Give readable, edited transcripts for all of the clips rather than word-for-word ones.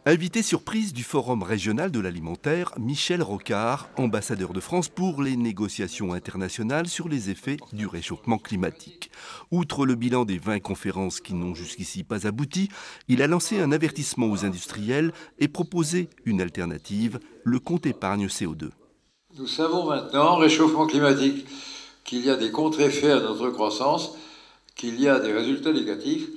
Invité surprise du Forum régional de l'alimentaire, Michel Rocard, ambassadeur de France pour les négociations internationales sur les effets du réchauffement climatique. Outre le bilan des 20 conférences qui n'ont jusqu'ici pas abouti, il a lancé un avertissement aux industriels et proposé une alternative, le compte épargne CO2. Nous savons maintenant, réchauffement climatique, qu'il y a des contre-effets à notre croissance, qu'il y a des résultats négatifs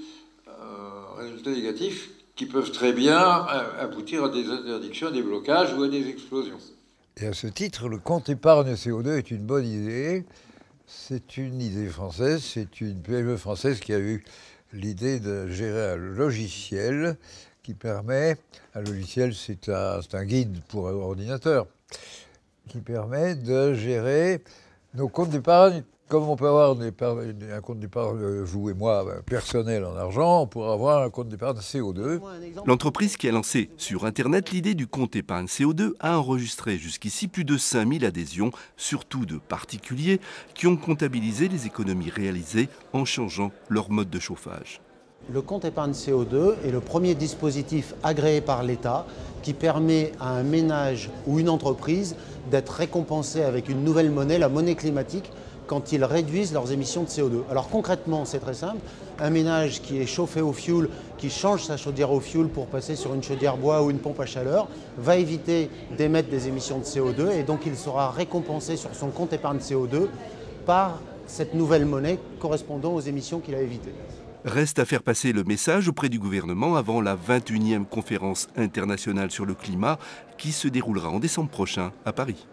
qui peuvent très bien aboutir à des interdictions, à des blocages ou à des explosions. Et à ce titre, le compte épargne CO2 est une bonne idée. C'est une idée française, c'est une PME française qui a eu l'idée de gérer un logiciel qui permet, un logiciel c'est un guide pour un ordinateur, qui permet de gérer nos comptes d'épargne. Comme on peut avoir un compte d'épargne, vous et moi, personnel en argent, on pourra avoir un compte d'épargne CO2. L'entreprise qui a lancé sur Internet l'idée du compte épargne CO2 a enregistré jusqu'ici plus de 5000 adhésions, surtout de particuliers qui ont comptabilisé les économies réalisées en changeant leur mode de chauffage. Le compte épargne CO2 est le premier dispositif agréé par l'État qui permet à un ménage ou une entreprise d'être récompensé avec une nouvelle monnaie, la monnaie climatique, quand ils réduisent leurs émissions de CO2. Alors concrètement, c'est très simple. Un ménage qui est chauffé au fioul, qui change sa chaudière au fioul pour passer sur une chaudière bois ou une pompe à chaleur, va éviter d'émettre des émissions de CO2 et donc il sera récompensé sur son compte épargne CO2 par cette nouvelle monnaie correspondant aux émissions qu'il a évitées. Reste à faire passer le message auprès du gouvernement avant la 21e conférence internationale sur le climat qui se déroulera en décembre prochain à Paris.